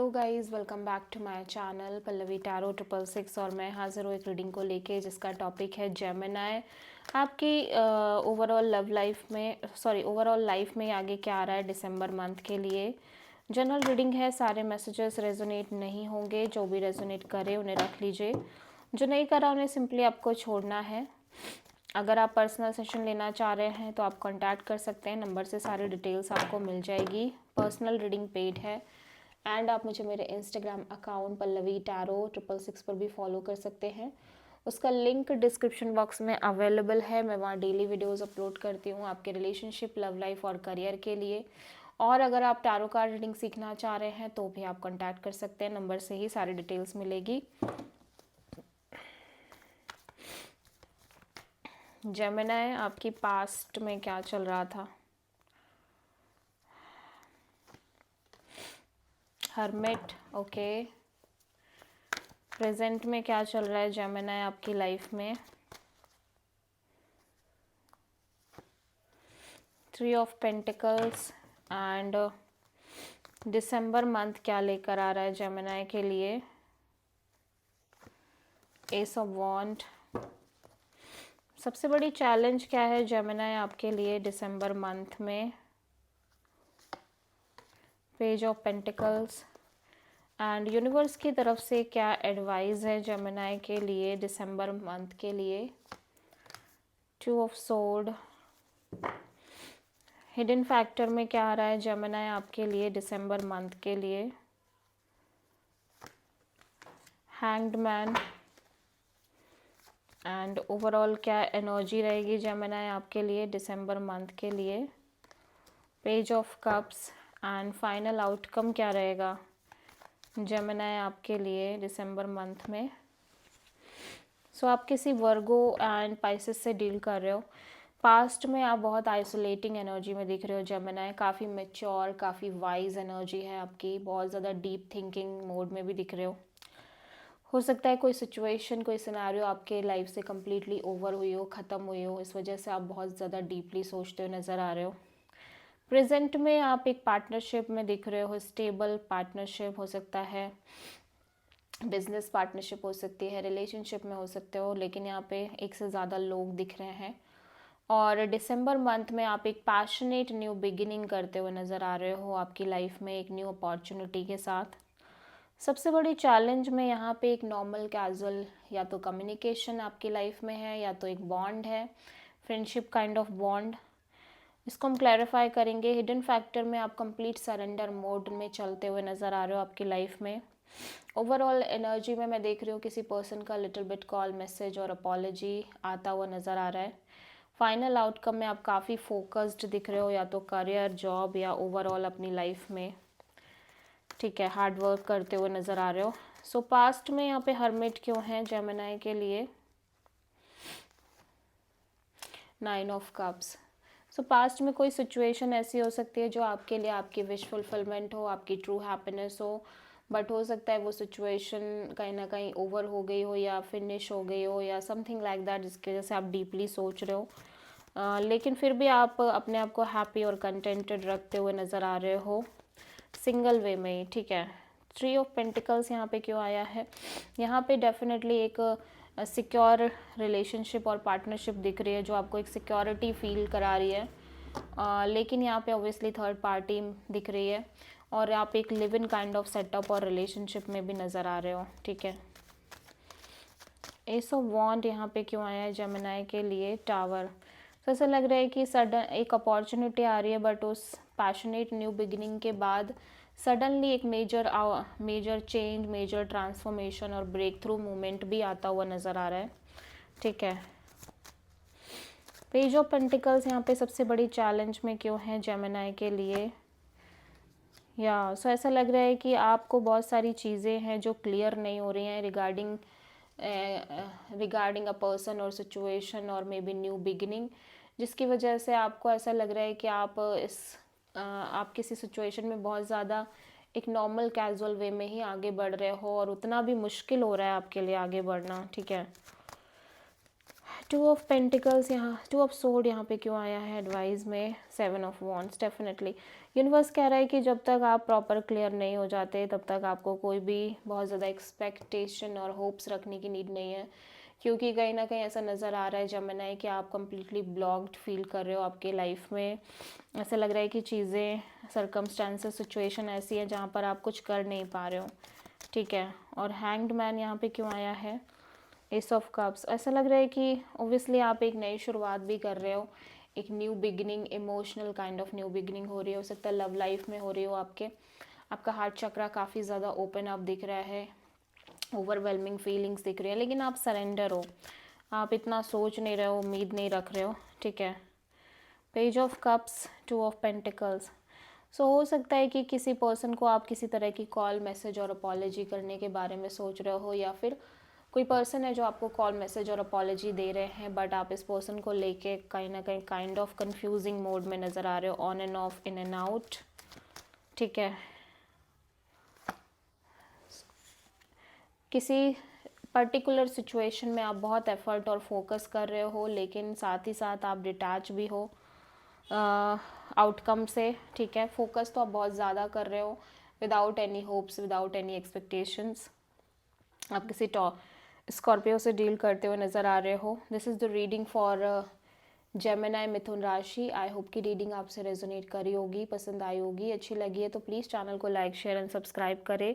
Hello guys, welcome back to my channel Pallavi tarot 666 और मैं हाजिर हूँ एक रीडिंग को लेके जिसका टॉपिक है जेमिनी। आपकी ओवरऑल लाइफ में आगे क्या आ रहा है दिसंबर मंथ के लिए। जनरल रीडिंग है, सारे मैसेजेस रेजोनेट नहीं होंगे, जो भी रेजोनेट करे उन्हें रख लीजिए, जो नहीं करा उन्हें सिंपली आपको छोड़ना है। अगर आप पर्सनल सेशन लेना चाह रहे हैं तो आप कांटेक्ट कर सकते हैं, नंबर से सारी डिटेल्स आपको मिल जाएगी। पर्सनल रीडिंग पेड है एंड आप मुझे मेरे इंस्टाग्राम अकाउंट पल्लवी टैरो 666 पर भी फॉलो कर सकते हैं। उसका लिंक डिस्क्रिप्शन बॉक्स में अवेलेबल है। मैं वहाँ डेली वीडियोस अपलोड करती हूँ आपके रिलेशनशिप, लव लाइफ और करियर के लिए। और अगर आप टैरो कार्ड रीडिंग सीखना चाह रहे हैं तो भी आप कांटेक्ट कर सकते हैं, नंबर से ही सारी डिटेल्स मिलेगी। जेमिनी, आपकी पास्ट में क्या चल रहा था? Hermit, okay. प्रेजेंट में क्या चल रहा है जेमिनी आपकी लाइफ में? 3 of pentacles and December month क्या लेकर आ रहा है जेमिनी के लिए? एस ऑफ वॉन्ड। सबसे बड़ी चैलेंज क्या है जेमिनी आपके लिए दिसंबर मंथ में? Page of pentacles and universe की तरफ से क्या एडवाइस है जेमिनी के लिए दिसंबर मंथ के लिए? 2 ऑफ सोर्ड। हिडन फैक्टर में क्या आ रहा है जेमिनी आपके लिए दिसंबर मंथ के लिए? हैंग्ड मैन एंड ओवरऑल क्या एनर्जी रहेगी जेमिनी आपके लिए दिसंबर मंथ के लिए? Page of cups and final outcome क्या रहेगा जेमिनी आपके लिए दिसंबर मंथ में? आप किसी वर्गो एंड पाइसेस से डील कर रहे हो। पास्ट में आप बहुत आइसोलेटिंग एनर्जी में दिख रहे हो जेमिनी, काफ़ी मैच्योर, काफ़ी वाइज एनर्जी है आपकी, बहुत ज़्यादा डीप थिंकिंग मोड में भी दिख रहे हो सकता है कोई सिचुएशन, कोई सिनेरियो आपके लाइफ से कम्प्लीटली ओवर हुई हो, ख़त्म हुई हो, इस वजह से आप बहुत ज़्यादा डीपली सोचते हुए नज़र आ रहे हो। प्रेजेंट में आप एक पार्टनरशिप में दिख रहे हो, स्टेबल पार्टनरशिप हो सकता है, बिजनेस पार्टनरशिप हो सकती है, रिलेशनशिप में हो सकते हो, लेकिन यहाँ पे एक से ज़्यादा लोग दिख रहे हैं। और दिसंबर मंथ में आप एक पैशनेट न्यू बिगिनिंग करते हुए नज़र आ रहे हो आपकी लाइफ में एक न्यू अपॉर्चुनिटी के साथ। सबसे बड़ी चैलेंज में यहाँ पे एक नॉर्मल कैजुअल या तो कम्युनिकेशन आपकी लाइफ में है या तो एक बॉन्ड है, फ्रेंडशिप काइंड ऑफ बॉन्ड। इसको हम क्लैरिफाई करेंगे। हिडन फैक्टर में आप कंप्लीट सरेंडर मोड में चलते हुए नज़र आ रहे हो आपकी लाइफ में। ओवरऑल एनर्जी में मैं देख रही हूँ किसी पर्सन का लिटिल बिट कॉल, मैसेज और अपॉलॉजी आता हुआ नज़र आ रहा है। फाइनल आउटकम में आप काफ़ी फोकस्ड दिख रहे हो, या तो करियर, जॉब या ओवरऑल अपनी लाइफ में, ठीक है, हार्ड वर्क करते हुए नज़र आ रहे हो। पास्ट में यहाँ पे हर्मिट क्यों है जेमिनी के लिए? 9 ऑफ कप्स। पास्ट में कोई सिचुएशन ऐसी हो सकती है जो आपके लिए आपकी विश फुलफिलमेंट हो, आपकी ट्रू हैप्पीनेस हो, बट हो सकता है वो सिचुएशन कहीं ना कहीं ओवर हो गई हो या फिनिश हो गई हो या समथिंग लाइक दैट, जिसकी वजह से आप डीपली सोच रहे हो। लेकिन फिर भी आप अपने आप को हैप्पी और कंटेंटेड रखते हुए नज़र आ रहे हो सिंगल वे में ही, ठीक है। 3 ऑफ पेंटिकल्स यहाँ पे क्यों आया है? यहाँ पे डेफिनेटली एक सिक्योर रिलेशनशिप और पार्टनरशिप दिख रही है जो आपको एक सिक्योरिटी फील करा रही है। लेकिन यहाँ पे ऑब्वियसली थर्ड पार्टी दिख रही है और आप एक live in kind of setup और रिलेशनशिप में भी नज़र आ रहे हो, ठीक है। एस ऑफ वॉन्ड यहाँ पे क्यों आया है जेमिनी के लिए? टावर। ऐसा लग रहा है कि सडन एक अपॉर्चुनिटी आ रही है, बट उस पैशनेट न्यू बिगिनिंग के बाद सडनली एक मेजर चेंज, मेजर ट्रांसफॉर्मेशन और ब्रेक थ्रू मूवमेंट भी आता हुआ नज़र आ रहा है, ठीक है। पेज ऑफ पेंटिकल्स यहाँ पे सबसे बड़ी चैलेंज में क्यों है जेमिनी के लिए? ऐसा लग रहा है कि आपको बहुत सारी चीज़ें हैं जो क्लियर नहीं हो रही हैं रिगार्डिंग अ पर्सन और सिचुएशन और मे बी न्यू बिगिनिंग, जिसकी वजह से आपको ऐसा लग रहा है कि आप किसी सिचुएशन में बहुत ज़्यादा एक नॉर्मल कैजुअल वे में ही आगे बढ़ रहे हो और उतना भी मुश्किल हो रहा है आपके लिए आगे बढ़ना, ठीक है। टू ऑफ पेंटिकल्स, यहाँ टू ऑफ सोर्ड यहाँ पे क्यों आया है एडवाइस में? 7 ऑफ वॉन्ड्स। डेफिनेटली यूनिवर्स कह रहा है कि जब तक आप प्रॉपर क्लियर नहीं हो जाते तब तक आपको कोई भी बहुत ज़्यादा एक्सपेक्टेशन और होप्स रखने की नीड नहीं है, क्योंकि कहीं ना कहीं ऐसा नज़र आ रहा है जेमिनी कि आप कम्प्लीटली ब्लॉक्ड फील कर रहे हो आपके लाइफ में। ऐसा लग रहा है कि चीज़ें, सर्कमस्टांसेस, सिचुएशन ऐसी है जहाँ पर आप कुछ कर नहीं पा रहे हो, ठीक है। और हैंग्ड मैन यहाँ पे क्यों आया है? S of cups. ऐसा लग रहा है कि ओब्वियसली आप एक नई शुरुआत भी कर रहे हो, एक new beginning, emotional kind of new beginning हो रही हो सकता है लव लाइफ में हो रही हो आपका हार्ट चक्रा काफ़ी ज़्यादा ओपन अप दिख रहा है, ओवरवेलमिंग फीलिंग्स दिख रही है, लेकिन आप सरेंडर हो, आप इतना सोच नहीं रहे हो, उम्मीद नहीं रख रहे हो, ठीक है। Page of cups, 2 of pentacles. So हो सकता है कि किसी पर्सन को आप किसी तरह की कॉल, मैसेज और अपॉलॉजी करने के बारे में सोच रहे हो, या फिर कोई पर्सन है जो आपको कॉल, मैसेज और अपॉलॉजी दे रहे हैं, बट आप इस पर्सन को लेके कहीं ना कहीं काइंड ऑफ कंफ्यूजिंग मोड में नज़र आ रहे हो, on end of, in and out, ठीक है। किसी पर्टिकुलर सिचुएशन में आप बहुत एफर्ट और फोकस कर रहे हो, लेकिन साथ ही साथ आप डिटैच भी हो आउटकम से, ठीक है। फोकस तो आप बहुत ज़्यादा कर रहे हो, without any hopes, without any expectations. आप किसी स्कॉर्पियो से डील करते हुए नज़र आ रहे हो। This is the reading for Gemini मिथुन राशि। आई होप की रीडिंग आपसे रेजोनेट करी होगी, पसंद आई होगी, अच्छी लगी है तो प्लीज़ चैनल को लाइक, शेयर एंड सब्सक्राइब करें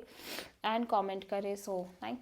एंड कमेंट करें। So thank